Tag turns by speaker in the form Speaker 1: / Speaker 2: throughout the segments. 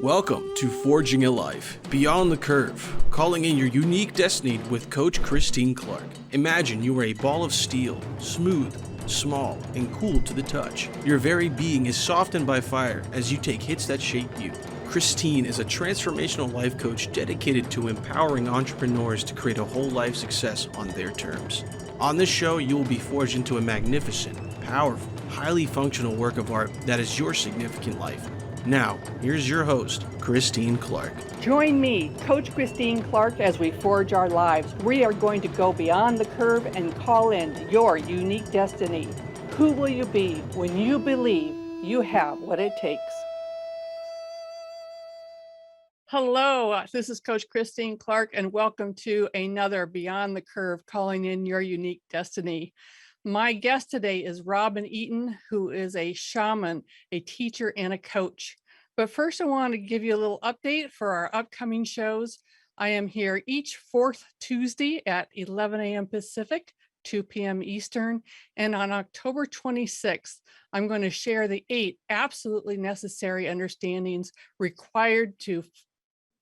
Speaker 1: Welcome to Forging a Life, Beyond the Curve, calling in your unique destiny with Coach Christine Clark. Imagine you are a ball of steel, smooth, small, and cool to the touch. Your very being is softened by fire as you take hits that shape you. Christine is a transformational life coach dedicated to empowering entrepreneurs to create a whole life success on their terms. On this show, you will be forged into a magnificent, powerful, highly functional work of art that is your significant life. Now, here's your host, Christine Clark.
Speaker 2: Join me, Coach Christine Clark, as we forge our lives. We are going to go beyond the curve and call in your unique destiny. Who will you be when you believe you have what it takes? Hello, this is Coach Christine Clark, and welcome to another Beyond the Curve, calling in your unique destiny. My guest today is Robin Eaton, who is a shaman, a teacher, and a coach. But first, I want to give you a little update for our upcoming shows. I am here each fourth Tuesday at 11 a.m. Pacific, 2 p.m. Eastern. And on October 26th, I'm going to share the 8 absolutely necessary understandings required to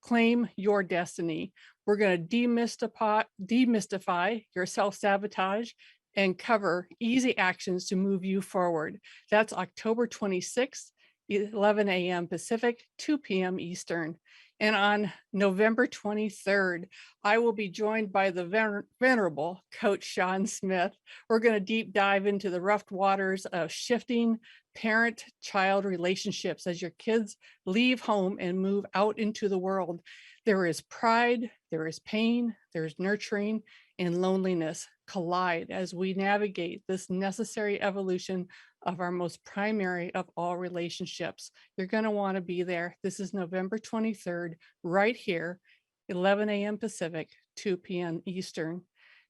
Speaker 2: claim your destiny. We're going to demystify your self-sabotage and cover easy actions to move you forward. That's October 26th, 11 a.m. Pacific, 2 p.m. Eastern. And on November 23rd, I will be joined by the venerable Coach Sean Smith. We're going to deep dive into the rough waters of shifting parent-child relationships as your kids leave home and move out into the world. There is pride, there is pain, there's nurturing, and loneliness collide as we navigate this necessary evolution of our most primary of all relationships. You're going to want to be there. This is November 23rd, right here, 11 a.m. Pacific, 2 p.m. Eastern.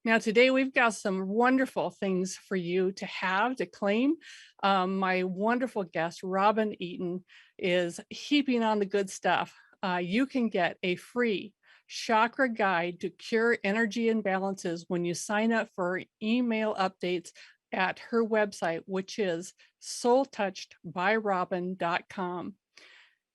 Speaker 2: Now, today we've got some wonderful things for you to have, to claim. My wonderful guest, Robin Eaton, is heaping on the good stuff. You can get a free chakra guide to cure energy imbalances when you sign up for email updates at her website, which is soultouchedbyrobin.com.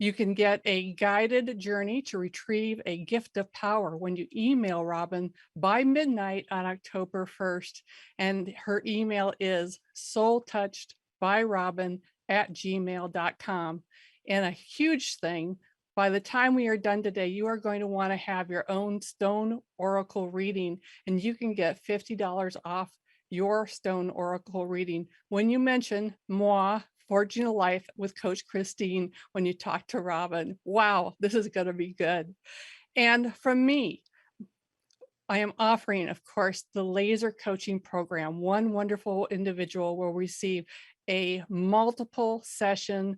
Speaker 2: You can get a guided journey to retrieve a gift of power when you email Robin by midnight on October 1st. And her email is soultouchedbyrobin@gmail.com. And a huge thing, by the time we are done today, you are going to want to have your own stone oracle reading, and you can get $50 off your stone oracle reading when you mention moi, Forging a Life with Coach Christine, when you talk to Robin. Wow, this is going to be good. And from me, I am offering, of course, the laser coaching program. One wonderful individual will receive a multiple session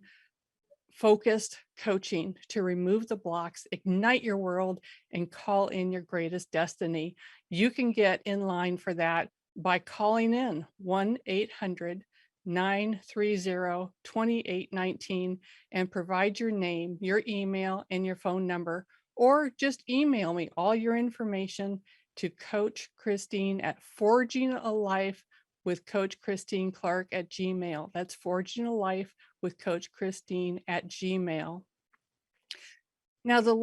Speaker 2: focused coaching to remove the blocks, ignite your world, and call in your greatest destiny. You can get in line for that by calling in 1-800-930-2819 and provide your name, your email, and your phone number, or just email me all your information to Coach Christine at Forging a Life with Coach Christine Clark at Gmail. That's Forging a Life with Coach Christine at Gmail. Now, the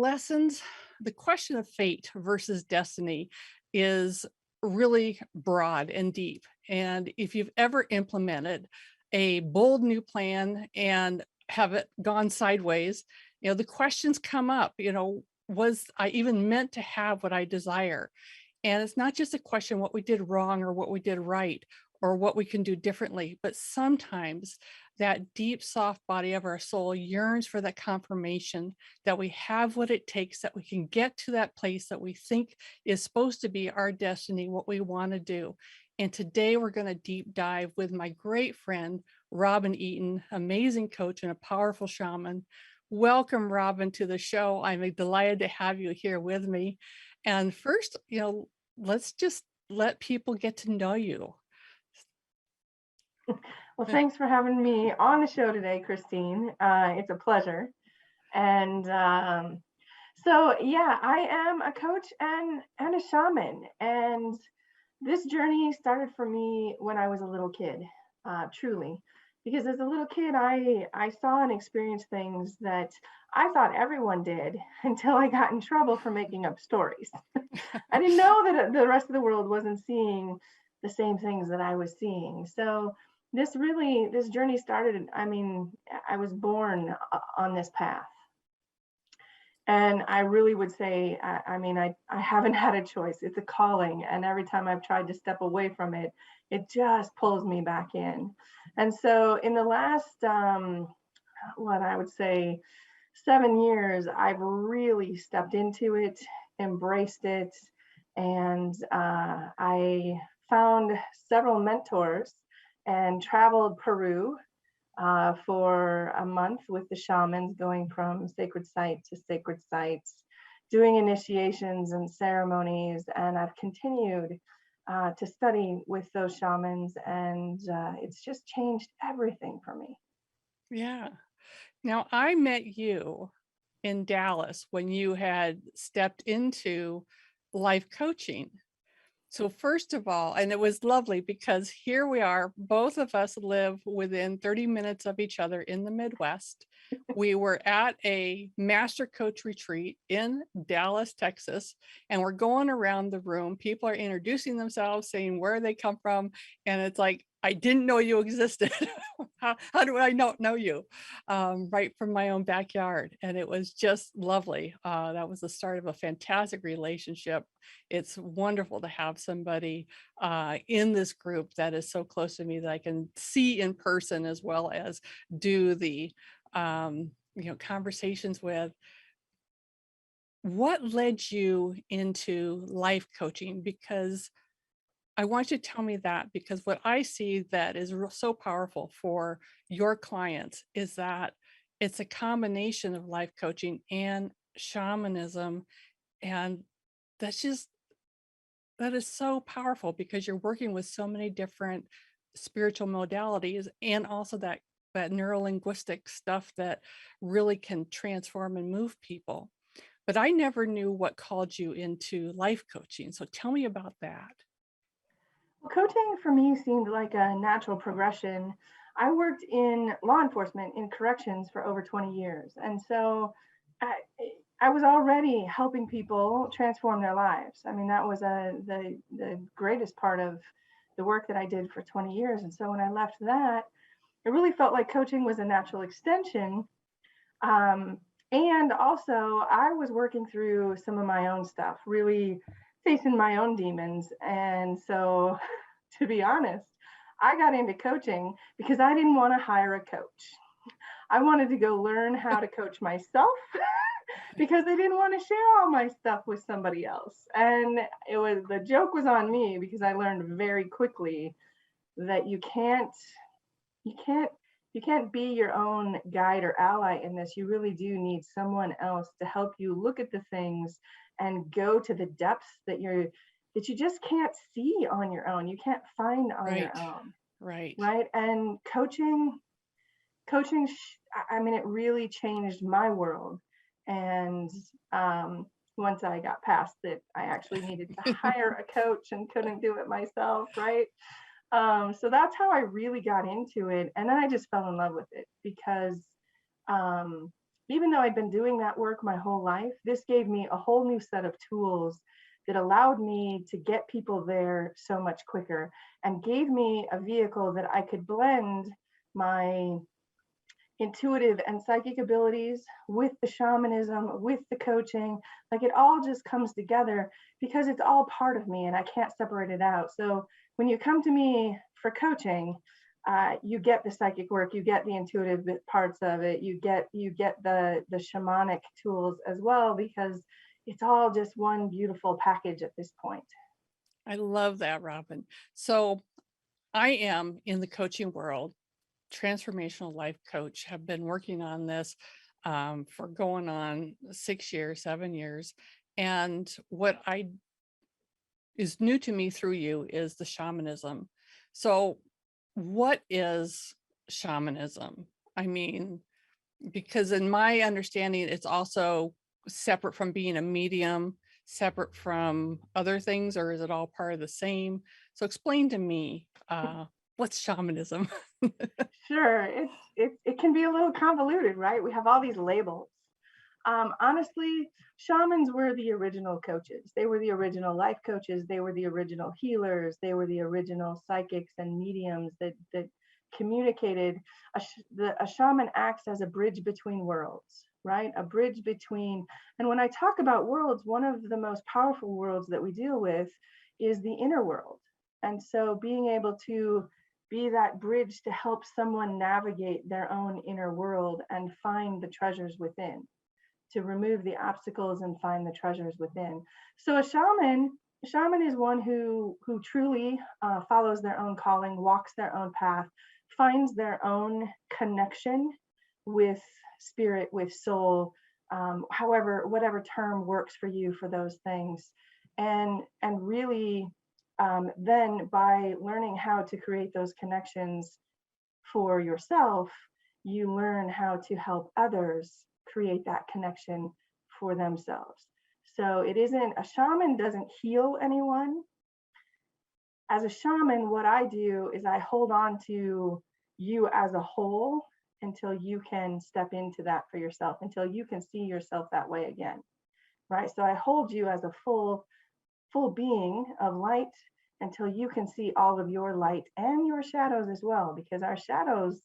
Speaker 2: question of fate versus destiny is really broad and deep. And if you've ever implemented a bold new plan and have it gone sideways, the questions come up, was I even meant to have what I desire? And it's not just a question what we did wrong or what we did right or what we can do differently, but sometimes that deep, soft body of our soul yearns for that confirmation that we have what it takes, that we can get to that place that we think is supposed to be our destiny, what we want to do. And today we're going to deep dive with my great friend, Robin Eaton, amazing coach and a powerful shaman. Welcome, Robin, to the show. I'm delighted to have you here with me. And first, let's just let people get to know you.
Speaker 3: Well, thanks for having me on the show today, Christine. It's a pleasure. And So yeah, I am a coach and a shaman, and this journey started for me when I was a little kid, truly. Because as a little kid, I saw and experienced things that I thought everyone did until I got in trouble for making up stories. I didn't know that the rest of the world wasn't seeing the same things that I was seeing. So this journey started. I mean, I was born on this path. And I really would say, I haven't had a choice. It's a calling. And every time I've tried to step away from it, it just pulls me back in. And so in the last, what I would say, 7 years, I've really stepped into it, embraced it, and I found several mentors and traveled Peru for a month with the shamans, going from sacred site to sacred sites, doing initiations and ceremonies. And I've continued to study with those shamans, and it's just changed everything for me.
Speaker 2: Yeah. Now, I met you in Dallas when you had stepped into life coaching. So first of all, and it was lovely because here we are, both of us live within 30 minutes of each other in the Midwest. We were at a master coach retreat in Dallas, Texas, and we're going around the room. People are introducing themselves, saying where they come from. And it's like, I didn't know you existed. How do I not know you? Right from my own backyard. And it was just lovely. That was the start of a fantastic relationship. It's wonderful to have somebody in this group that is so close to me that I can see in person as well as do the conversations with. What led you into life coaching? Because I want you to tell me that, because what I see that is so powerful for your clients is that it's a combination of life coaching and shamanism. And that's just, that is so powerful because you're working with so many different spiritual modalities and also that neurolinguistic stuff that really can transform and move people. But I never knew what called you into life coaching. So tell me about that.
Speaker 3: Well, coaching for me seemed like a natural progression. I worked in law enforcement in corrections for over 20 years. And so I, I was already helping people transform their lives. I mean, that was the greatest part of the work that I did for 20 years. And so when I left that, it really felt like coaching was a natural extension. Um, and also, I was working through some of my own stuff, really facing my own demons. And so, to be honest, I got into coaching because I didn't want to hire a coach. I wanted to go learn how to coach myself because I didn't want to share all my stuff with somebody else. And the joke was on me because I learned very quickly that you can't you can't be your own guide or ally in this. You really do need someone else to help you look at the things and go to the depths that you just can't see on your own. You can't find on your
Speaker 2: Right.
Speaker 3: own,
Speaker 2: Right.
Speaker 3: right? And coaching, I mean, it really changed my world. And once I got past that, I actually needed to hire a coach and couldn't do it myself, right? So that's how I really got into it. And then I just fell in love with it because um, even though I'd been doing that work my whole life, this gave me a whole new set of tools that allowed me to get people there so much quicker and gave me a vehicle that I could blend my intuitive and psychic abilities with the shamanism, with the coaching. Like it all just comes together because it's all part of me and I can't separate it out. So when you come to me for coaching, you get the psychic work, you get the intuitive parts of it, you get the shamanic tools as well, because it's all just one beautiful package at this point.
Speaker 2: I love that, Robin. So I am in the coaching world, transformational life coach, have been working on this for going on 6 years, 7 years. And what I is new to me through you is the shamanism. So what is shamanism? I mean, because in my understanding, it's also separate from being a medium, separate from other things, or is it all part of the same? So explain to me, what's shamanism?
Speaker 3: Sure, it can be a little convoluted, right? We have all these labels. Honestly, shamans were the original coaches. They were the original life coaches. They were the original healers. They were the original psychics and mediums that communicated. A shaman acts as a bridge between worlds, right? A bridge between, and when I talk about worlds, one of the most powerful worlds that we deal with is the inner world. And so being able to be that bridge to help someone navigate their own inner world and find the treasures within, to remove the obstacles and find the treasures within. So a shaman is one who truly follows their own calling, walks their own path, finds their own connection with spirit, with soul, however, whatever term works for you for those things, and really then by learning how to create those connections for yourself, you learn how to help others create that connection for themselves. So it isn't, a shaman doesn't heal anyone. As a shaman, what I do is I hold on to you as a whole until you can step into that for yourself, until you can see yourself that way again, right? So I hold you as a full being of light until you can see all of your light and your shadows as well, because our shadows,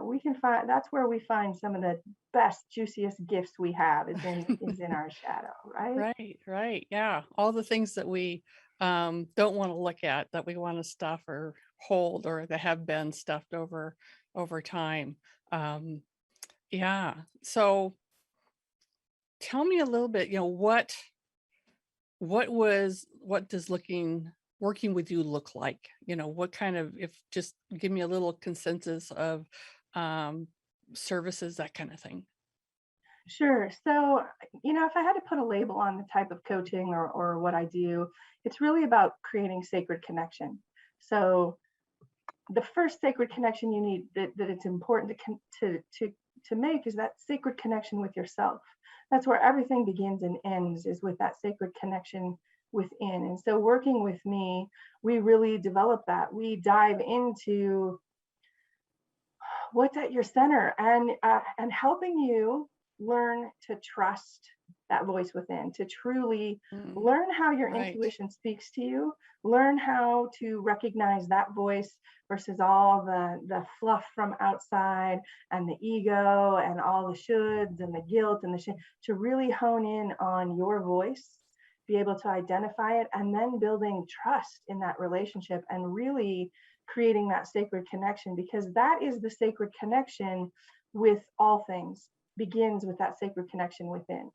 Speaker 3: we can find, that's where we find some of the best, juiciest gifts we have is in our shadow, right?
Speaker 2: Right, right. Yeah. All the things that we don't want to look at, that we want to stuff or hold, or that have been stuffed over time. Um, yeah. So tell me a little bit, what does working with you look like? What kind of, if just give me a little consensus of um services, that kind of thing.
Speaker 3: Sure. So, if I had to put a label on the type of coaching or what I do, it's really about creating sacred connection. So, the first sacred connection you need, that it's important to make, is that sacred connection with yourself. That's where everything begins and ends, is with that sacred connection within. And so working with me, we really develop that. We dive into what's at your center, and helping you learn to trust that voice within, to truly
Speaker 2: Mm,
Speaker 3: learn how your
Speaker 2: right.
Speaker 3: intuition speaks to you, learn how to recognize that voice versus all the fluff from outside, and the ego and all the shoulds and the guilt and the shame, to really hone in on your voice, be able to identify it, and then building trust in that relationship and really creating that sacred connection, because that is the sacred connection with all things, begins with that sacred connection within.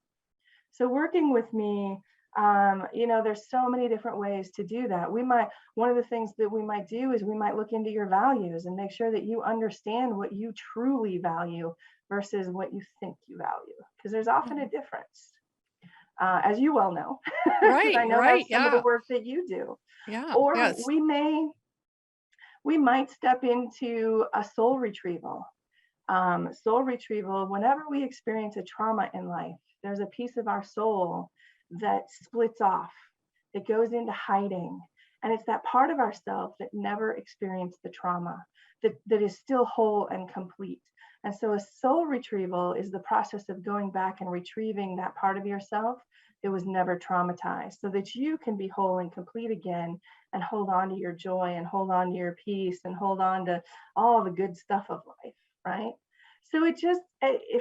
Speaker 3: So working with me, there's so many different ways to do that. One of the things that we might do is we might look into your values and make sure that you understand what you truly value versus what you think you value, because there's often a
Speaker 2: Mhm.
Speaker 3: difference, as you well know, because I
Speaker 2: Right,
Speaker 3: know
Speaker 2: right.
Speaker 3: that's some of the
Speaker 2: Yeah.
Speaker 3: work that you do.
Speaker 2: Yeah.
Speaker 3: Or
Speaker 2: Yes.
Speaker 3: we might step into a soul retrieval. Soul retrieval, whenever we experience a trauma in life, there's a piece of our soul that splits off, that goes into hiding. And it's that part of ourself that never experienced the trauma, that is still whole and complete. And so a soul retrieval is the process of going back and retrieving that part of yourself that was never traumatized, so that you can be whole and complete again, and hold on to your joy, and hold on to your peace, and hold on to all the good stuff of life, right? So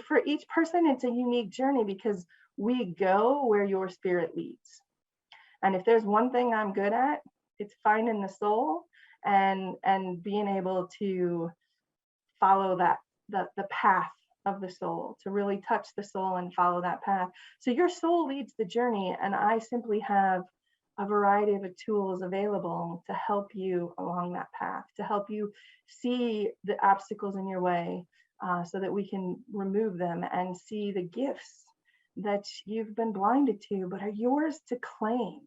Speaker 3: for each person, it's a unique journey, because we go where your spirit leads. And if there's one thing I'm good at, it's finding the soul, and being able to follow the path of the soul, to really touch the soul and follow that path. So your soul leads the journey, and I simply have a variety of tools available to help you along that path, to help you see the obstacles in your way, so that we can remove them and see the gifts that you've been blinded to, but are yours to claim,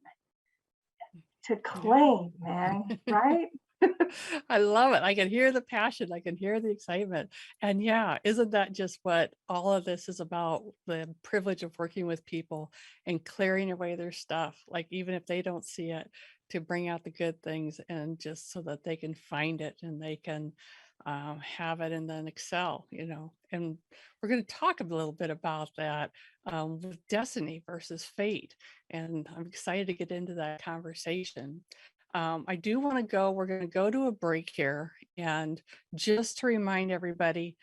Speaker 2: Yeah.
Speaker 3: man, right?
Speaker 2: I love it. I can hear the passion. I can hear the excitement. And yeah, isn't that just what all of this is about? The privilege of working with people and clearing away their stuff, like even if they don't see it, to bring out the good things and just so that they can find it and they can have it and then excel, And we're going to talk a little bit about that with destiny versus fate. And I'm excited to get into that conversation. I do want to we're going to go to a break here. And just to remind everybody,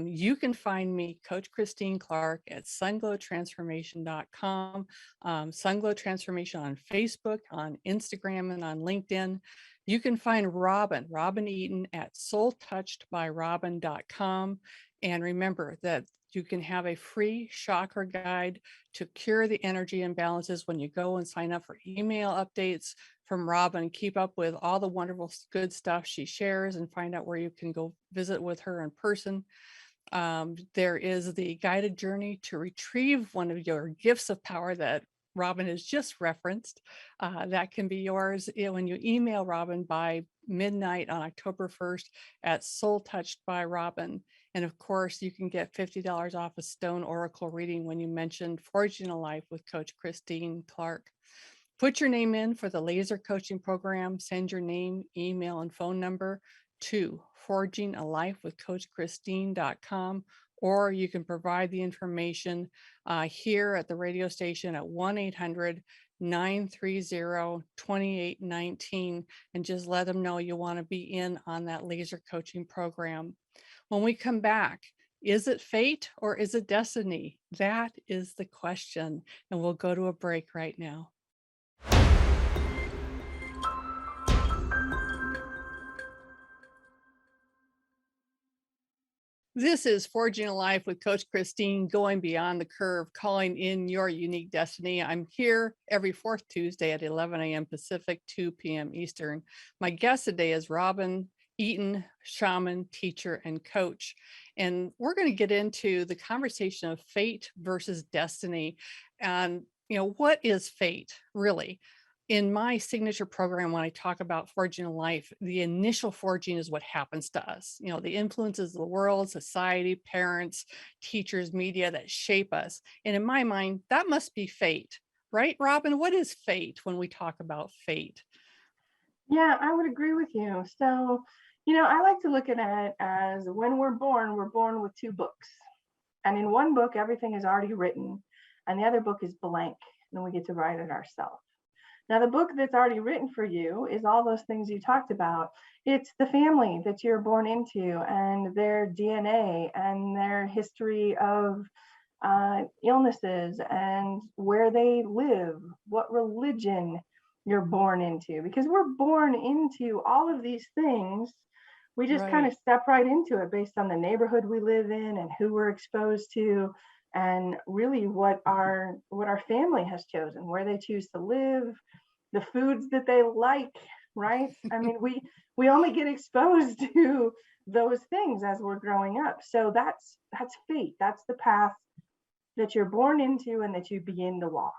Speaker 2: you can find me, Coach Christine Clark, at sunglowtransformation.com, Sunglow Transformation on Facebook, on Instagram, and on LinkedIn. You can find Robin Eaton at soultouchedbyrobin.com. And remember that you can have a free chakra guide to cure the energy imbalances when you go and sign up for email updates from Robin. Keep up with all the wonderful, good stuff she shares and find out where you can go visit with her in person. There is the guided journey to retrieve one of your gifts of power that Robin has just referenced. That can be yours when you email Robin by midnight on October 1st at Soul Touched by Robin. And of course, you can get $50 off a Stone Oracle reading when you mention Forging a Life with Coach Christine Clark. Put your name in for the laser coaching program. Send your name, email, and phone number to forgingalifewithcoachchristine.com, or you can provide the information here at the radio station at 1-800-930-2819 and just let them know you want to be in on that laser coaching program. When we come back, is it fate or is it destiny? That is the question. And we'll go to a break right now. This is Forging a Life with Coach Christine, going beyond the curve, calling in your unique destiny. I'm here every fourth Tuesday at 11 a.m. Pacific, 2 p.m. Eastern. My guest today is Robin Eaton, shaman, teacher, and coach. And we're going to get into the conversation of fate versus destiny. And, what is fate really? In my signature program, when I talk about forging a life, the initial forging is what happens to us. The influences of the world, society, parents, teachers, media that shape us. And in my mind, that must be fate, right, Robin? What is fate when we talk about fate?
Speaker 3: Yeah, I would agree with you. So, I like to look at it as when we're born with two books. And in one book, everything is already written, and the other book is blank, and we get to write it ourselves. Now, the book that's already written for you is all those things you talked about. It's the family that you're born into and their DNA and their history of illnesses and where they live, what religion you're born into, because we're born into all of these things. We just kind of
Speaker 2: Right.
Speaker 3: step right into it based on the neighborhood we live in and who we're exposed to, and really what our family has chosen, where they choose to live, the foods that they like, right? I mean, we only get exposed to those things as we're growing up. So that's fate. That's the path that you're born into and that you begin to walk.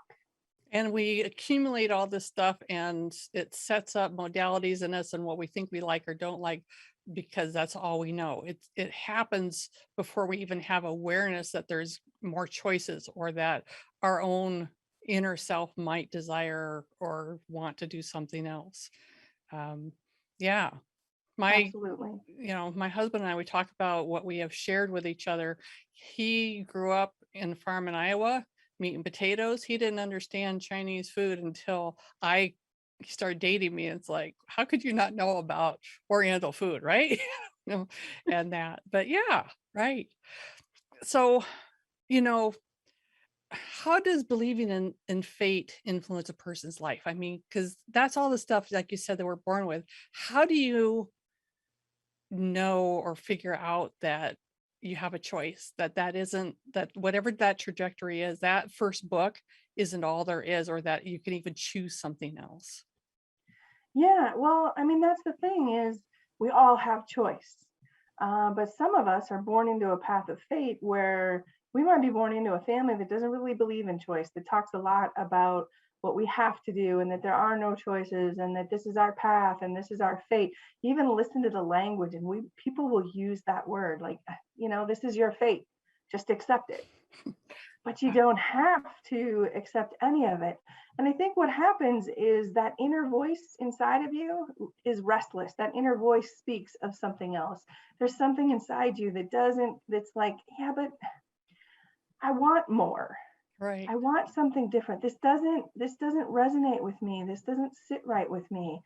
Speaker 2: And we accumulate all this stuff and it sets up modalities in us and what we think we like or don't like, because that's all we know. It happens before we even have awareness that there's more choices or that our own inner self might desire or want to do something else. Yeah. My,
Speaker 3: Absolutely.
Speaker 2: my husband and I, we talk about what we have shared with each other. He grew up in a farm in Iowa, meat and potatoes. He didn't understand Chinese food until he started dating me. And it's like, how could you not know about Oriental food, right? And that, but yeah, right. So, you know, how does believing in fate influence a person's life? I mean, because that's all the stuff, like you said, that we're born with. How do you know or figure out that you have a choice, that isn't, that whatever that trajectory is, that first book isn't all there is, or that you can even choose something else?
Speaker 3: Yeah, well, I mean, that's the thing is we all have choice. But some of us are born into a path of fate where We might be born into a family that doesn't really believe in choice, that talks a lot about what we have to do and that there are no choices and that this is our path and this is our fate. Even listen to the language, and we people will use that word like, this is your fate. Just accept it. But you
Speaker 2: Uh,
Speaker 3: don't have to accept any of it. And I think what happens is that inner voice inside of you is restless. That inner voice speaks of something else. There's something inside you that's like, yeah, but I want more.
Speaker 2: right,
Speaker 3: I want something different. This doesn't resonate with me. This doesn't sit right with me.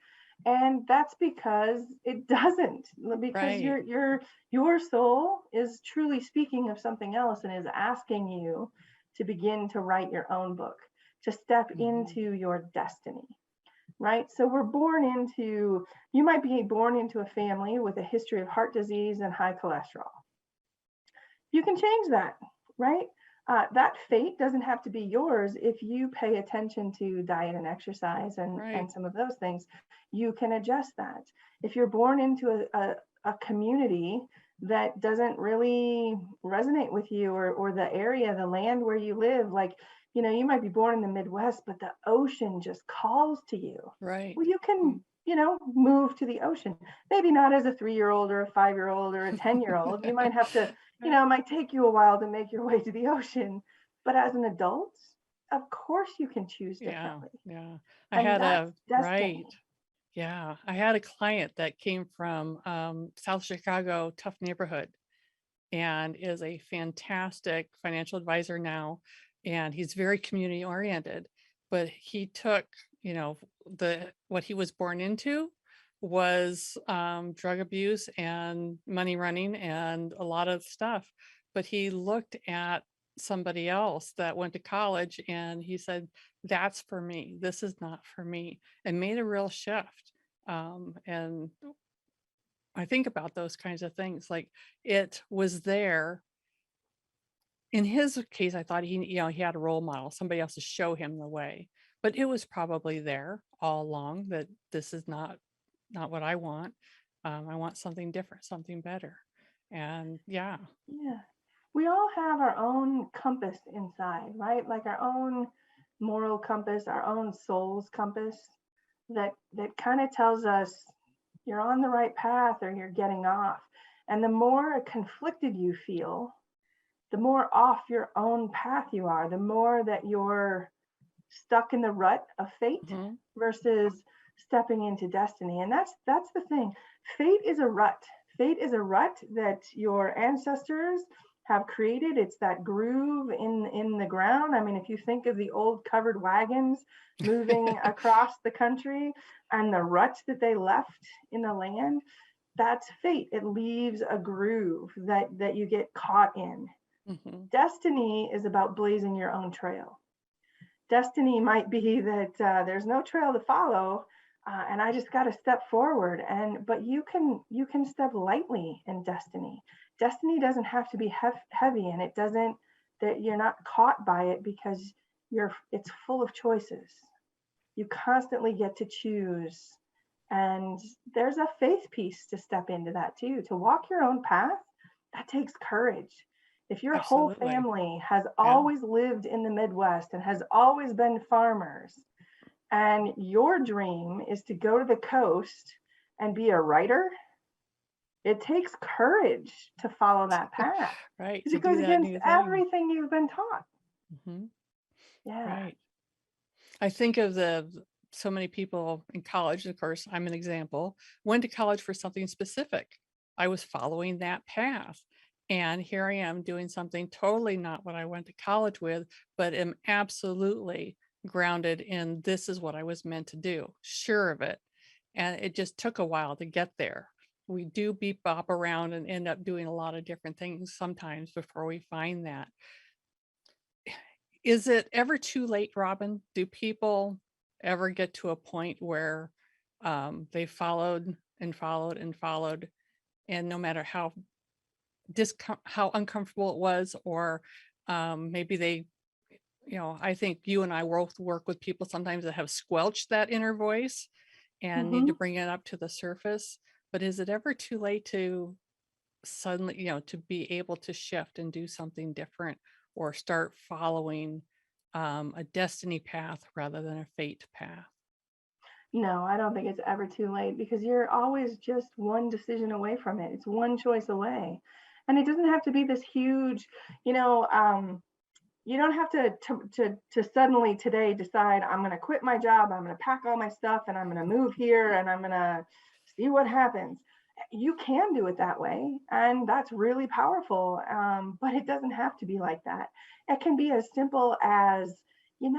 Speaker 3: And that's because it doesn't, because
Speaker 2: right.
Speaker 3: your soul is truly speaking of something else and is asking you to begin to write your own book, to step
Speaker 2: Mhm.
Speaker 3: into your destiny. Right? So you might be born into a family with a history of heart disease and high cholesterol. You can change that, right? That fate doesn't have to be yours if you pay attention to diet and exercise and
Speaker 2: Right,
Speaker 3: some of those things. You can adjust that. If you're born into a community that doesn't really resonate with you, or the area, the land where you live, like, you might be born in the Midwest, but the ocean just calls to you.
Speaker 2: right.
Speaker 3: Well, you can,
Speaker 2: Mm.
Speaker 3: move to the ocean. Maybe not as a 3-year-old or a 5-year-old or a 10-year-old. You might have to, it might take you a while to make your way to the ocean, but as an adult, of course you can choose
Speaker 2: Yeah,
Speaker 3: differently.
Speaker 2: yeah. I
Speaker 3: And
Speaker 2: had
Speaker 3: that's
Speaker 2: a right.
Speaker 3: destiny.
Speaker 2: Yeah, I had a client that came from South Chicago, tough neighborhood, and is a fantastic financial advisor now. And he's very community oriented, but he took, you know, the what he was born into was drug abuse and money running and a lot of stuff. But he looked at somebody else that went to college and he said, that's for me. This is not for me, and made a real shift. And I think about those kinds of things. Like, it was there. In his case, I thought he had a role model, somebody else to show him the way. But it was probably there all along that this is not what I want. I want something different, something better. And yeah,
Speaker 3: Yeah. We all have our own compass inside, right? Like our own moral compass, our own soul's compass that kind of tells us you're on the right path or you're getting off. And the more conflicted you feel, the more off your own path you are, the more that you're stuck in the rut of fate
Speaker 2: mhm,
Speaker 3: versus stepping into destiny. And that's the thing. Fate is a rut. Fate is a rut that your ancestors have created. It's that groove in the ground. I mean, if you think of the old covered wagons moving across the country and the ruts that they left in the land, that's fate. It leaves a groove that you get caught in.
Speaker 2: mhm,
Speaker 3: Destiny is about blazing your own trail. Destiny might be that there's no trail to follow, and I just got to step forward. But you can step lightly in destiny. Destiny doesn't have to be heavy, and it doesn't, that you're not caught by it, because it's full of choices. You constantly get to choose, and there's a faith piece to step into that too. To walk your own path, that takes courage. If your whole
Speaker 2: absolutely.
Speaker 3: family has
Speaker 2: Yeah.
Speaker 3: always lived in the Midwest and has always been farmers, and your dream is to go to the coast and be a writer, it takes courage to follow that path,
Speaker 2: Right.
Speaker 3: because
Speaker 2: To
Speaker 3: it
Speaker 2: do
Speaker 3: goes
Speaker 2: that
Speaker 3: against
Speaker 2: new thing.
Speaker 3: everything you've been taught.
Speaker 2: Mhm,
Speaker 3: Yeah.
Speaker 2: right. I think of so many people in college, of course, I'm an example, went to college for something specific. I was following that path. And here I am doing something totally not what I went to college with, but am absolutely grounded in this is what I was meant to do, sure of it. And it just took a while to get there. We do beep bop around and end up doing a lot of different things sometimes before we find that. Is it ever too late, Robin? Do people ever get to a point where they followed and followed and followed, and no matter how uncomfortable it was, or maybe they, I think you and I both work with people sometimes that have squelched that inner voice and need to
Speaker 3: Hmm.
Speaker 2: bring it up to the surface. But is it ever too late to suddenly, to be able to shift and do something different? or start following a destiny path rather than a fate path?
Speaker 3: No, I don't think it's ever too late because you're always just one decision away from it. It's one choice away. And it doesn't have to be this huge, you know, you don't have to suddenly today decide I'm going to quit my job, I'm going to pack all my stuff and I'm going to move here and I'm going to see what happens. You can do it that way, and that's really powerful. But it doesn't have to be like that. It can be as simple as, in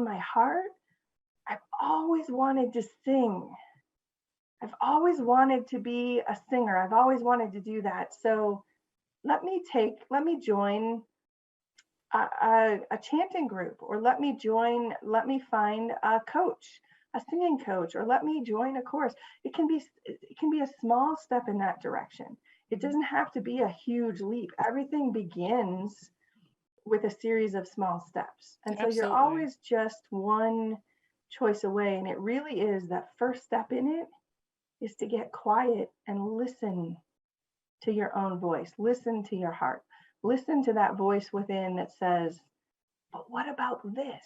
Speaker 3: my heart, I've always wanted to sing. I've always wanted to be a singer. I've always wanted to do that. So let me join a chanting group, or let me find a coach, a singing coach, or let me join a course. It can be a small step in that direction. It doesn't have to be a huge leap. Everything begins with a series of small steps. And so you're
Speaker 2: Absolutely.
Speaker 3: always just one choice away. And it really is that first step in it is to get quiet and listen to your own voice, listen to your heart, listen to that voice within that says, but what about this?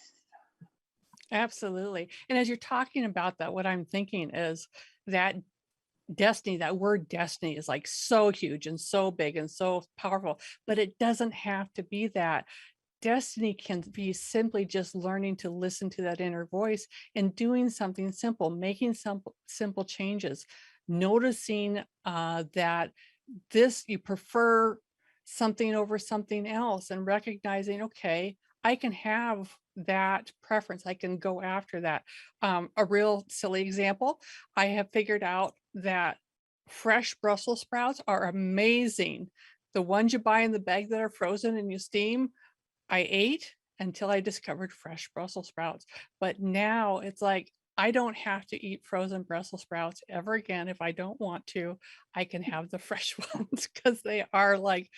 Speaker 2: Absolutely. And as you're talking about that, what I'm thinking is that destiny, that word destiny is like so huge and so big and so powerful, but it doesn't have to be that. Destiny can be simply just learning to listen to that inner voice and doing something simple, making some simple changes, noticing that this you prefer something over something else, and recognizing, okay, I can have that preference, I can go after that. A real silly example, I have figured out that fresh Brussels sprouts are amazing. The ones you buy in the bag that are frozen and you steam, I ate until I discovered fresh Brussels sprouts. But now it's like, I don't have to eat frozen Brussels sprouts ever again if I don't want to. I can have the fresh ones because they are like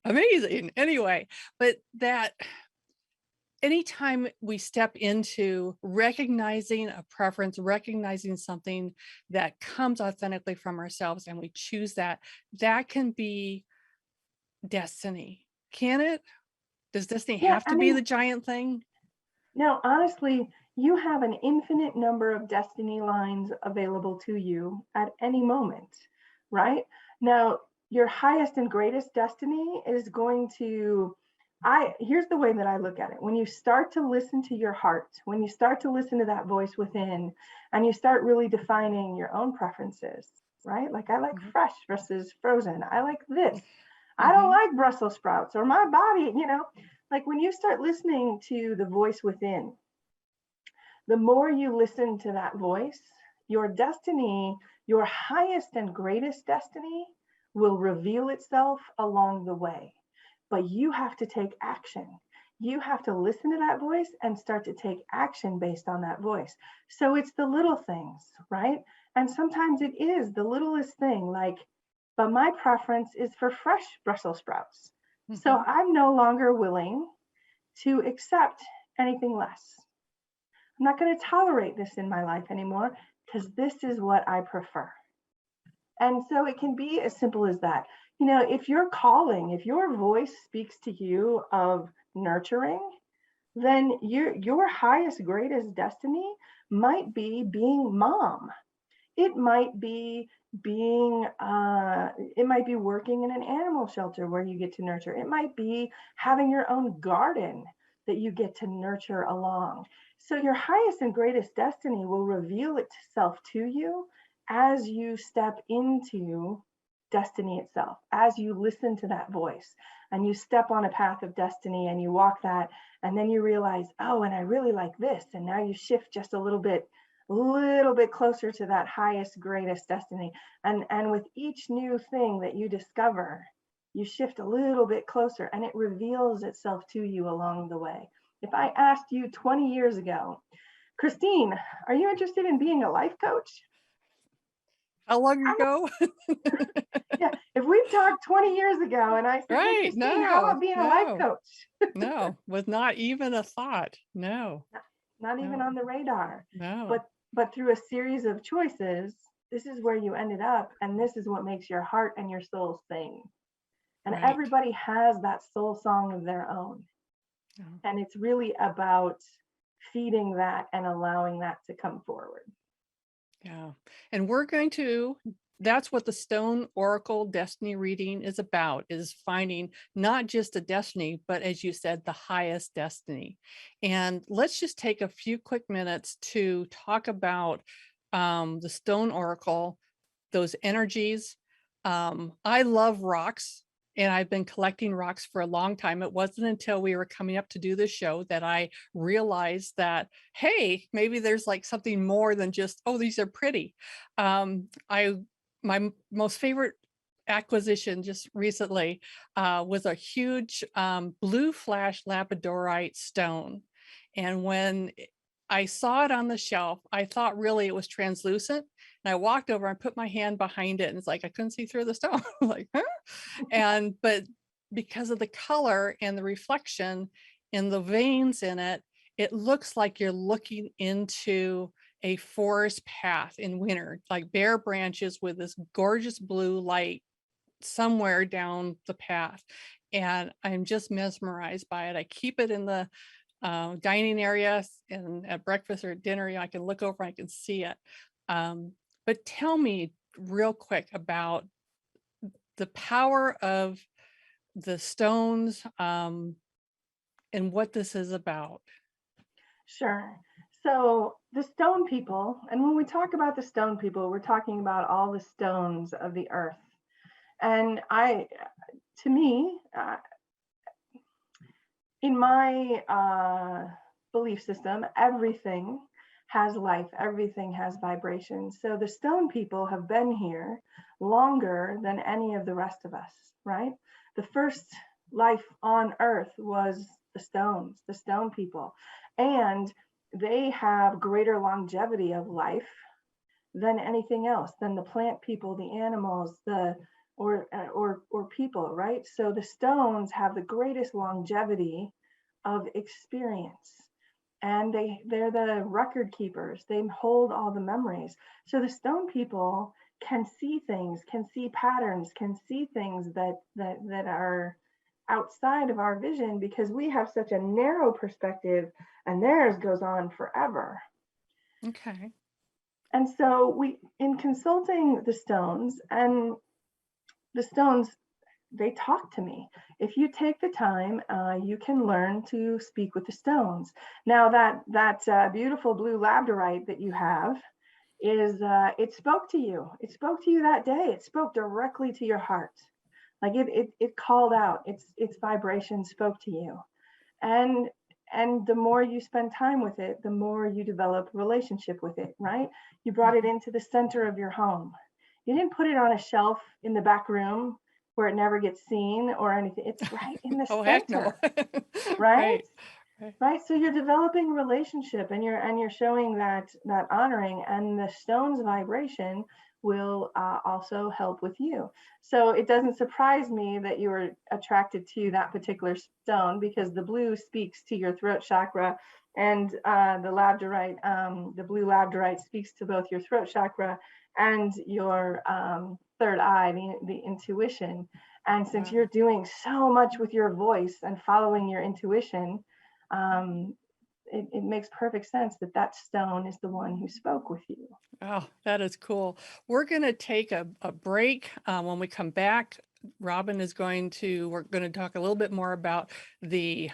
Speaker 2: amazing anyway. But that anytime we step into recognizing a preference, recognizing something that comes authentically from ourselves, and we choose that, that can be destiny. Can it? Does destiny
Speaker 3: Yeah,
Speaker 2: have
Speaker 3: I
Speaker 2: to be the
Speaker 3: mean,
Speaker 2: giant thing?
Speaker 3: no, honestly, you have an infinite number of destiny lines available to you at any moment, right? Now, your highest and greatest destiny is going to, here's the way that I look at it. When you start to listen to your heart, when you start to listen to that voice within, and you start really defining your own preferences, right? Like, I like
Speaker 2: Mhm.
Speaker 3: fresh versus frozen. I like this. I don't
Speaker 2: Mhm.
Speaker 3: like Brussels sprouts, or my body, like when you start listening to the voice within, the more you listen to that voice, your destiny, your highest and greatest destiny, will reveal itself along the way. But you have to take action. You have to listen to that voice and start to take action based on that voice. So it's the little things, right? And sometimes it is the littlest thing, like, but my preference is for fresh Brussels sprouts. So
Speaker 2: Mhm.
Speaker 3: I'm no longer willing to accept anything less. I'm not going to tolerate this in my life anymore because this is what I prefer. And so it can be as simple as that. If you're calling, if your voice speaks to you of nurturing, then your highest, greatest destiny might be being mom. It might be it might be working in an animal shelter where you get to nurture. It might be having your own garden that you get to nurture along. So your highest and greatest destiny will reveal itself to you as you step into destiny itself, as you listen to that voice and you step on a path of destiny and you walk that, and then you realize, oh, and I really like this, and now you shift just a little bit closer to that highest, greatest destiny. And with each new thing that you discover, you shift a little bit closer and it reveals itself to you along the way. If I asked you 20 years ago, Christine, are you interested in being a life coach?
Speaker 2: How long
Speaker 3: I
Speaker 2: ago?
Speaker 3: Yeah, if we talked 20 years ago and I said, hey,
Speaker 2: Right.
Speaker 3: Christine, how
Speaker 2: No,
Speaker 3: about being a life
Speaker 2: no,
Speaker 3: coach?
Speaker 2: no. Was not even a thought. No,
Speaker 3: Not even
Speaker 2: no,
Speaker 3: on the radar.
Speaker 2: no.
Speaker 3: But through a series of choices, this is where you ended up, and this is what makes your heart and your soul sing. And
Speaker 2: Right.
Speaker 3: everybody has that soul song of their own.
Speaker 2: Yeah.
Speaker 3: And it's really about feeding that and allowing that to come forward.
Speaker 2: Yeah. And that's what the Stone Oracle Destiny reading is about, is finding not just a destiny, but as you said, the highest destiny. And let's just take a few quick minutes to talk about the Stone Oracle, those energies. I love rocks, and I've been collecting rocks for a long time. It wasn't until we were coming up to do this show that I realized that, hey, maybe there's like something more than just, oh, these are pretty. I my most favorite acquisition just recently was a huge blue flash labradorite stone. And when I saw it on the shelf, I thought really it was translucent. And I walked over and put my hand behind it, and it's like I couldn't see through the stone. Like, huh? But because of the color and the reflection and the veins in it, it looks like you're looking into a forest path in winter, like bare branches with this gorgeous blue light somewhere down the path. And I'm just mesmerized by it. I keep it in the dining area, and at breakfast or at dinner, I can look over and I can see it. But tell me real quick about the power of the stones, and what this is about.
Speaker 3: Sure. So the stone people, and when we talk about the stone people, we're talking about all the stones of the earth. And to me, in my belief system, everything has life, everything has vibration. So the stone people have been here longer than any of the rest of us, right? The first life on earth was the stones, the stone people. And they have greater longevity of life than anything else, than the plant people, the animals, or people, right? So the stones have the greatest longevity of experience, and they're the record keepers. They hold all the memories. So the stone people can see things, can see patterns, can see things that are outside of our vision, because we have such a narrow perspective and theirs goes on forever.
Speaker 2: Okay.
Speaker 3: And so we, in consulting the stones, they talk to me. If you take the time, you can learn to speak with the stones. Now that beautiful blue labradorite that you have it spoke to you. It spoke to you that day. It spoke directly to your heart. Like it called out. Its vibration spoke to you. And the more you spend time with it, the more you develop a relationship with it, right? You brought it into the center of your home. You didn't put it on a shelf in the back room where it never gets seen or anything. It's right in the
Speaker 2: Oh, heck no.
Speaker 3: center, right?
Speaker 2: Right. Right.
Speaker 3: Right. So you're developing relationship, and you're showing that honoring, and the stone's vibration will also help with you. So it doesn't surprise me that you were attracted to that particular stone, because the blue speaks to your throat chakra, and the blue labradorite speaks to both your throat chakra and your third eye, the intuition. And since
Speaker 2: Wow.
Speaker 3: you're doing so much with your voice and following your intuition, um, it makes perfect sense that stone is the one who spoke with you.
Speaker 2: Oh, that is cool. We're going to take a break. When we come back, we're going to talk a little bit more about the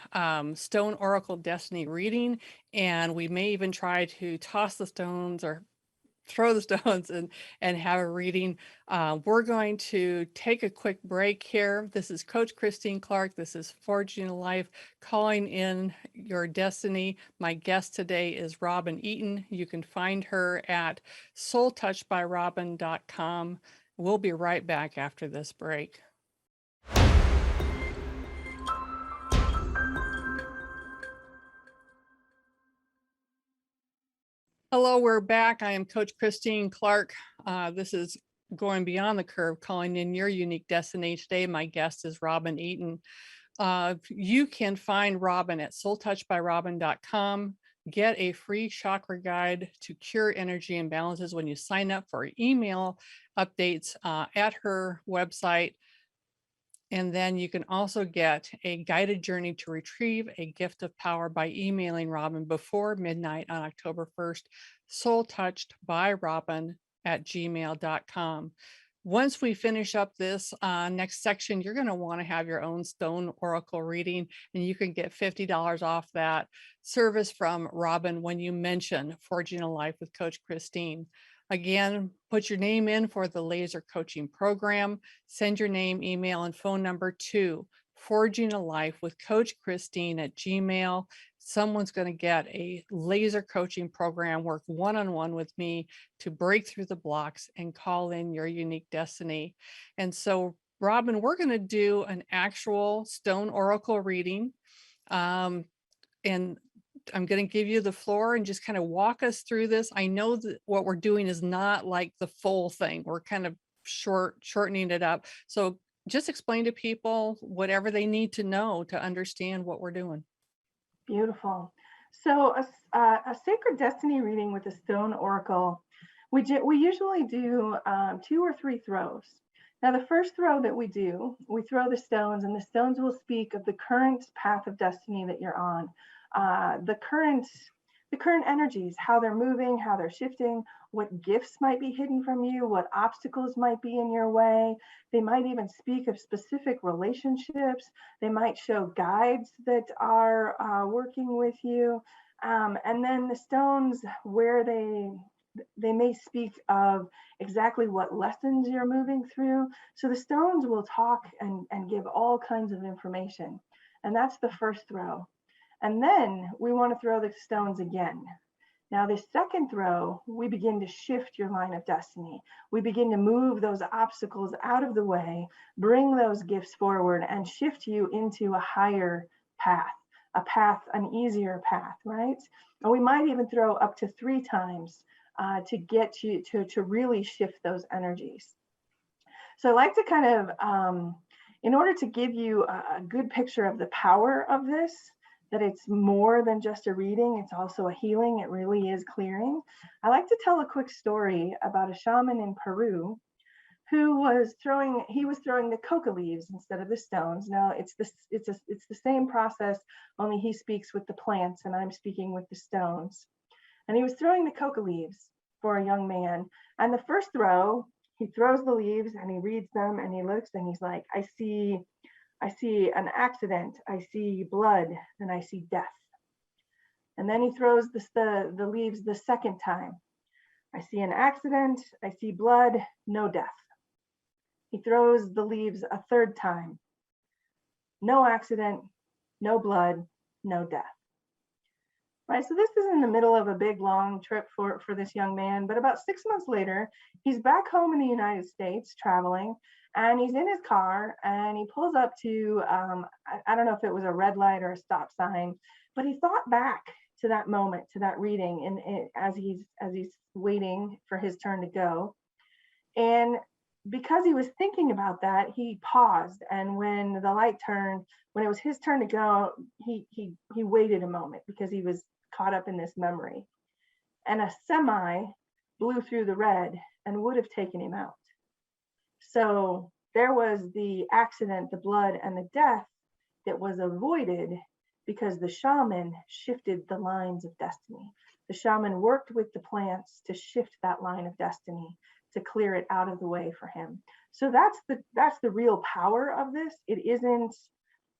Speaker 2: Stone Oracle Destiny reading, and we may even try to toss the stones or throw the stones and have a reading. We're going to take a quick break here. This is Coach Christine Clark. This is Forging a Life, calling in your destiny. My guest today is Robin Eaton. You can find her at soultouchedbyrobin.com. We'll be right back after this break. Hello, we're back. I am Coach Christine Clark. This is Going Beyond the Curve, calling in your unique destiny. Today, my guest is Robin Eaton. You can find Robin at soultouchedbyrobin.com. Get a free chakra guide to cure energy imbalances when you sign up for email updates at her website. And then you can also get a guided journey to retrieve a gift of power by emailing Robin before midnight on October 1st, soultouchedbyrobin@gmail.com. Once we finish up this next section, you're going to want to have your own stone oracle reading, and you can get $50 off that service from Robin when you mention Forging a Life with Coach Christine. Again, put your name in for the laser coaching program. Send your name, email, and phone number to Forging a Life with Coach Christine at Gmail. Someone's going to get a laser coaching program, work one-on-one with me to break through the blocks and call in your unique destiny. And so, Robin, we're going to do an actual stone oracle reading. And I'm going to give you the floor and just kind of walk us through this. I know that what we're doing is not like the full thing. We're kind of shortening it up. So just explain to people whatever they need to know to understand what we're doing.
Speaker 3: Beautiful. So a sacred destiny reading with a stone oracle, we usually do 2 or 3 throws. Now, the first throw that we do, we throw the stones, and the stones will speak of the current path of destiny that you're on, the current energies, how they're moving, how they're shifting, what gifts might be hidden from you, what obstacles might be in your way. They might even speak of specific relationships. They might show guides that are working with you. And then the stones, where they may speak of exactly what lessons you're moving through. So the stones will talk and give all kinds of information. And that's the first throw. And then we want to throw the stones again. Now, the second throw, we begin to shift your line of destiny. We begin to move those obstacles out of the way, bring those gifts forward, and shift you into a higher path, an easier path, right? And we might even throw up to 3 times to get you to really shift those energies. So I like to kind of, in order to give you a good picture of the power of this, that it's more than just a reading, it's also a healing, it really is clearing. I like to tell a quick story about a shaman in Peru who was throwing the coca leaves instead of the stones. Now it's the same process, only he speaks with the plants and I'm speaking with the stones. And he was throwing the coca leaves for a young man. And the first throw, he throws the leaves and he reads them and he looks and he's like, I see an accident, I see blood, and I see death. And then he throws the leaves the second time. I see an accident, I see blood, no death. He throws the leaves a third time. No accident, no blood, no death. Right, so this is in the middle of a big long trip for this young man, but about 6 months later, he's back home in the United States traveling, and he's in his car and he pulls up to, I don't know if it was a red light or a stop sign, but he thought back to that moment, to that reading, and as he's waiting for his turn to go. And because he was thinking about that, he paused, and when the light turned, when it was his turn to go, he waited a moment because he was caught up in this memory. And a semi blew through the red and would have taken him out. So there was the accident, the blood, and the death that was avoided because the shaman shifted the lines of destiny. The shaman worked with the plants to shift that line of destiny, to clear it out of the way for him. So that's the real power of this.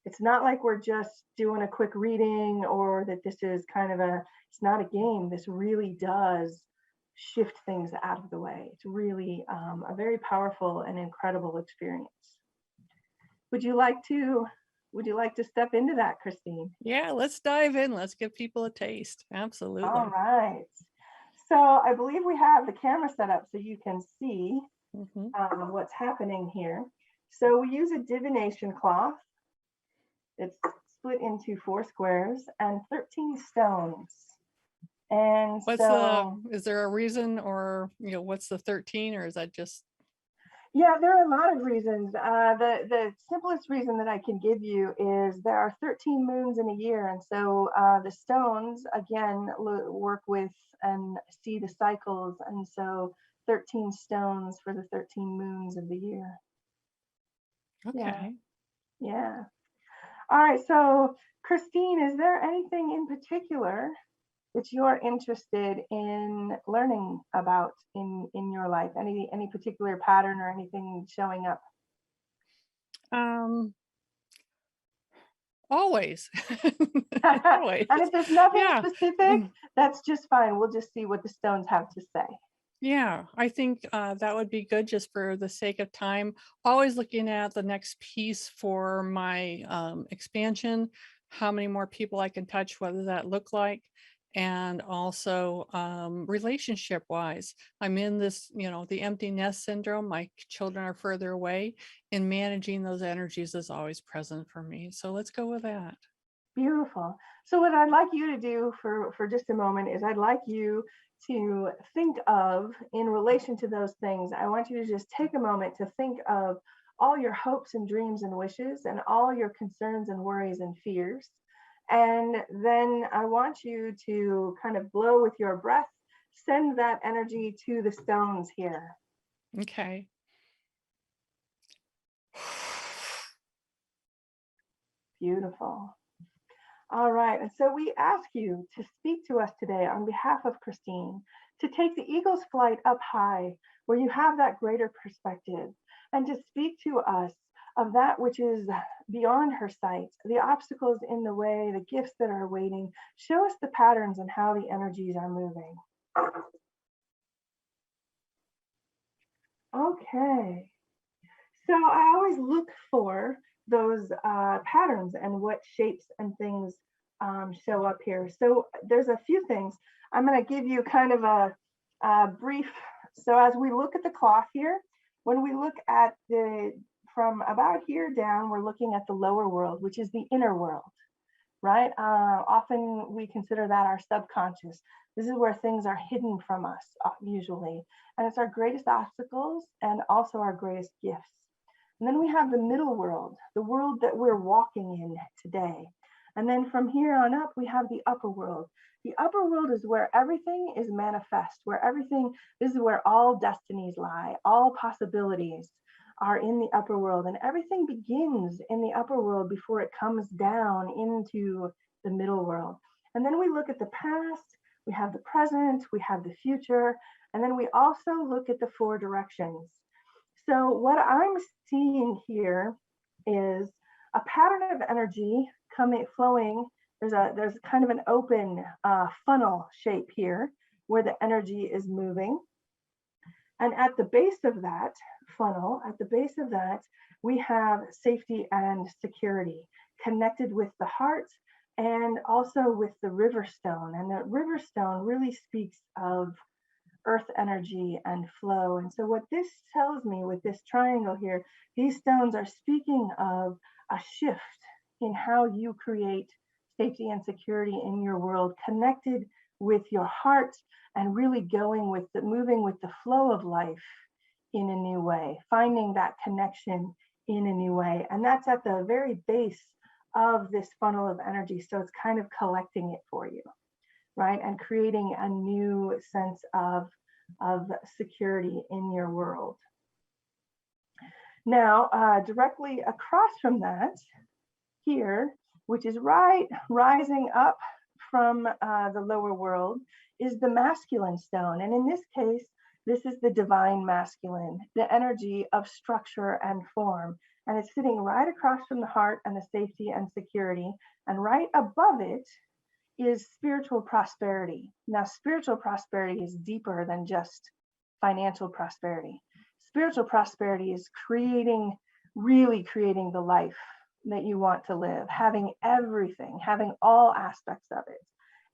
Speaker 3: It's not like we're just doing a quick reading, or that this is kind of it's not a game. This really does shift things out of the way. It's really a very powerful and incredible experience. Would you like to step into that, Christine?
Speaker 2: Yeah, let's dive in. Let's give people a taste. Absolutely.
Speaker 3: All right. So I believe we have the camera set up so you can see what's happening here. So we use a divination cloth. It's split into 4 squares and 13 stones. And
Speaker 2: is there a reason, or what's the 13, or is that just?
Speaker 3: Yeah, there are a lot of reasons. The simplest reason that I can give you is there are 13 moons in a year, and so the stones again work with and see the cycles, and so 13 stones for the 13 moons of the year.
Speaker 2: Okay.
Speaker 3: Yeah. All right. So, Christine, is there anything in particular that you're interested in learning about in your life? Any particular pattern or anything showing up?
Speaker 2: Um, always. Always.
Speaker 3: And if there's nothing
Speaker 2: Yeah.
Speaker 3: specific, that's just fine. We'll just see what the stones have to say.
Speaker 2: Yeah, I think that would be good just for the sake of time. Always looking at the next piece for my expansion, how many more people I can touch, what does that look like? And also relationship wise, I'm in this, the empty nest syndrome. My children are further away, and managing those energies is always present for me. So let's go with that.
Speaker 3: Beautiful. So what I'd like you to do for just a moment is I'd like you to think of, in relation to those things, I want you to just take a moment to think of all your hopes and dreams and wishes and all your concerns and worries and fears. And then I want you to kind of blow with your breath, send that energy to the stones here.
Speaker 2: Okay.
Speaker 3: Beautiful. All right, and so we ask you to speak to us today on behalf of Christine, to take the eagle's flight up high, where you have that greater perspective, and to speak to us of that which is beyond her sight, the obstacles in the way, the gifts that are waiting. Show us the patterns and how the energies are moving. Okay. So I always look for those patterns and what shapes and things show up here. So there's a few things. I'm going to give you kind of a brief. So as we look at the cloth here, when we look at from about here down, we're looking at the lower world, which is the inner world, right? Often we consider that our subconscious. This is where things are hidden from us usually. And it's our greatest obstacles and also our greatest gifts. And then we have the middle world, the world that we're walking in today. And then from here on up, we have the upper world. The upper world is where everything is manifest, this is where all destinies lie, all possibilities are in the upper world. And everything begins in the upper world before it comes down into the middle world. And then we look at the past, we have the present, we have the future, and then we also look at the four directions. So what I'm seeing here is a pattern of energy flowing. There's kind of an open funnel shape here where the energy is moving. And at the base of that funnel, we have safety and security connected with the heart and also with the river stone. And the river stone really speaks of earth energy and flow. And so what this tells me with this triangle here, these stones are speaking of a shift in how you create safety and security in your world, connected with your heart and really moving with the flow of life in a new way, finding that connection in a new way. And that's at the very base of this funnel of energy. So it's kind of collecting it for you, right? And creating a new sense of security in your world. Now, directly across from that here, which is rising up from the lower world, is the masculine stone. And in this case, this is the divine masculine, the energy of structure and form. And it's sitting right across from the heart and the safety and security. And right above it is spiritual prosperity. Now, spiritual prosperity is deeper than just financial prosperity. Spiritual prosperity is really creating the life that you want to live, having everything, having all aspects of it.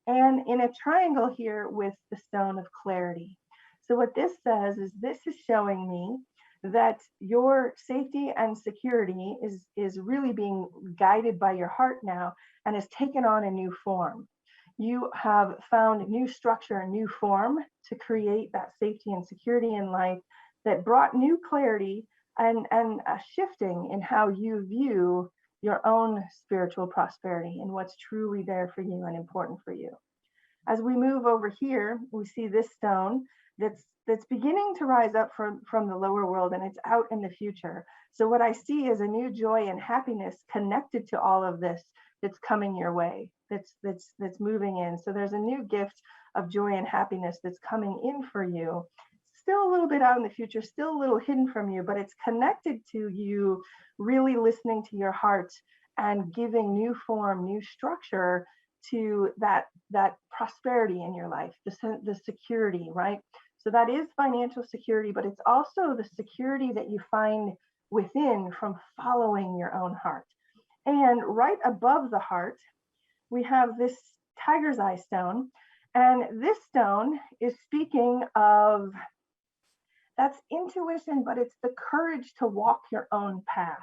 Speaker 3: And in a triangle here with the stone of clarity. So what this says is this is showing me that your safety and security is really being guided by your heart now and has taken on a new form. You have found new structure, a new form to create that safety and security in life that brought new clarity and a shifting in how you view your own spiritual prosperity and what's truly there for you and important for you. As we move over here, we see this stone, that's beginning to rise up from the lower world, and it's out in the future. So what I see is a new joy and happiness connected to all of this that's coming your way, that's moving in. So there's a new gift of joy and happiness that's coming in for you. Still a little bit out in the future, still a little hidden from you, but it's connected to you really listening to your heart and giving new form, new structure to that prosperity in your life, the security, right? So that is financial security, but it's also the security that you find within from following your own heart. And right above the heart, we have this tiger's eye stone. And this stone is speaking of, that's intuition, but it's the courage to walk your own path,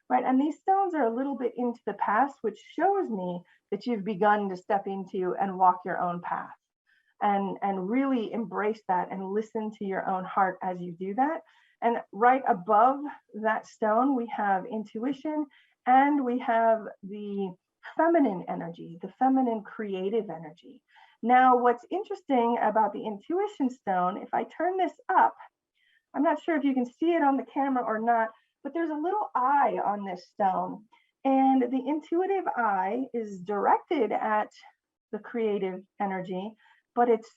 Speaker 3: right? And these stones are a little bit into the past, which shows me that you've begun to step into and walk your own path and really embrace that and listen to your own heart as you do that. And right above that stone, we have intuition, and we have the feminine energy, the feminine creative energy. Now, what's interesting about the intuition stone, if I turn this up, I'm not sure if you can see it on the camera or not, but there's a little eye on this stone. And the intuitive eye is directed at the creative energy, but it's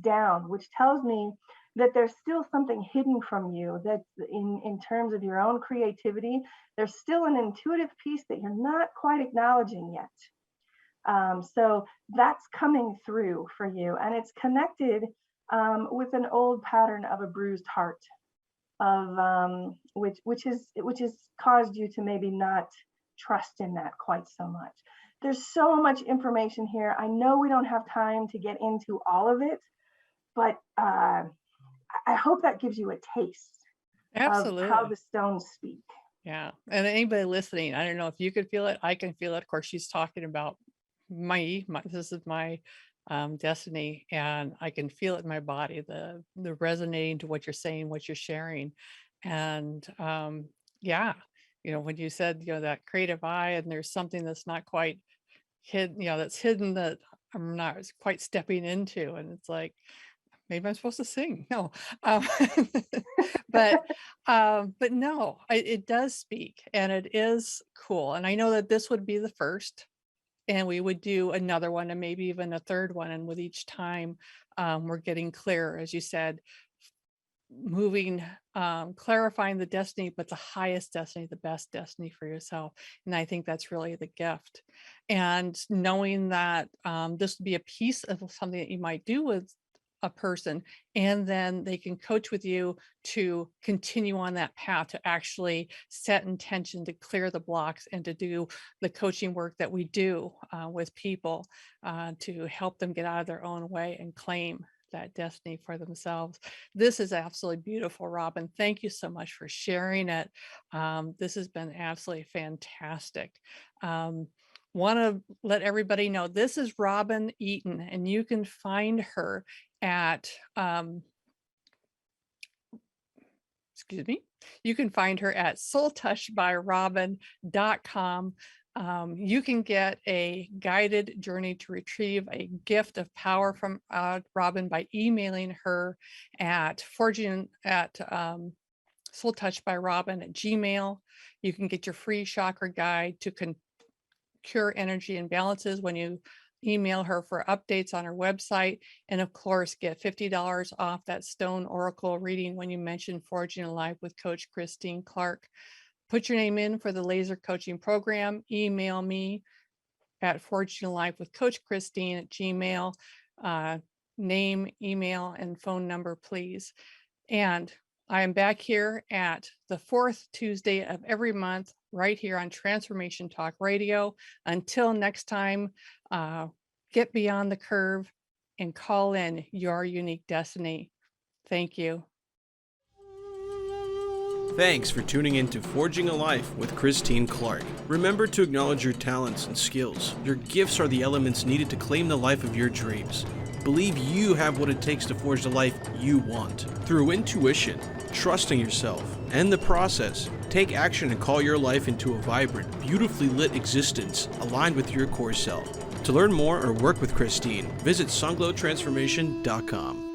Speaker 3: down, which tells me that there's still something hidden from you, that in terms of your own creativity, there's still an intuitive piece that you're not quite acknowledging yet. So that's coming through for you, and it's connected with an old pattern of a bruised heart, of which has caused you to maybe not trust in that quite so much. There's so much information here. I know we don't have time to get into all of it, but I hope that gives you a taste
Speaker 2: Absolutely.
Speaker 3: of how the stones speak.
Speaker 2: Yeah. And anybody listening, I don't know if you could feel it. I can feel it. Of course, she's talking about my this is my destiny, and I can feel it in my body, the resonating to what you're saying, what you're sharing. And yeah, when you said, that creative eye, and there's something that's not quite hidden, that's hidden, that I'm not quite stepping into. And it's like, maybe I'm supposed to sing. No, but no, it does speak, and it is cool. And I know that this would be the first, and we would do another one, and maybe even a third one. And with each time, we're getting clearer, as you said, moving, clarifying the destiny, but the highest destiny, the best destiny for yourself. And I think that's really the gift. And knowing that this would be a piece of something that you might do with a person, and then they can coach with you to continue on that path, to actually set intention, to clear the blocks, and to do the coaching work that we do with people to help them get out of their own way and claim that destiny for themselves. This is absolutely beautiful, Robin. Thank you so much for sharing it. This has been absolutely fantastic. Want to let everybody know, this is Robin Eaton, and you can find her at you can find her at soultouchedbyrobin.com. You can get a guided journey to retrieve a gift of power from Robin by emailing her at soultouchedbyrobin@gmail. You can get your free chakra guide to cure energy imbalances when you email her for updates on her website. And of course, get $50 off that Stone Oracle reading when you mention Forging a Life with Coach Christine Clark. Put your name in for the laser coaching program. Email me at Forging a Life with Coach Christine at Gmail. Name, email, and phone number, please. And I am back here at the fourth Tuesday of every month, right here on Transformation Talk Radio. Until next time, get beyond the curve and call in your unique destiny. Thank you.
Speaker 1: Thanks for tuning in to Forging a Life with Christine Clark. Remember to acknowledge your talents and skills. Your gifts are the elements needed to claim the life of your dreams. Believe you have what it takes to forge the life you want. Through intuition, trusting yourself, and the process, take action and call your life into a vibrant, beautifully lit existence aligned with your core self. To learn more or work with Christine, visit sunglowtransformation.com.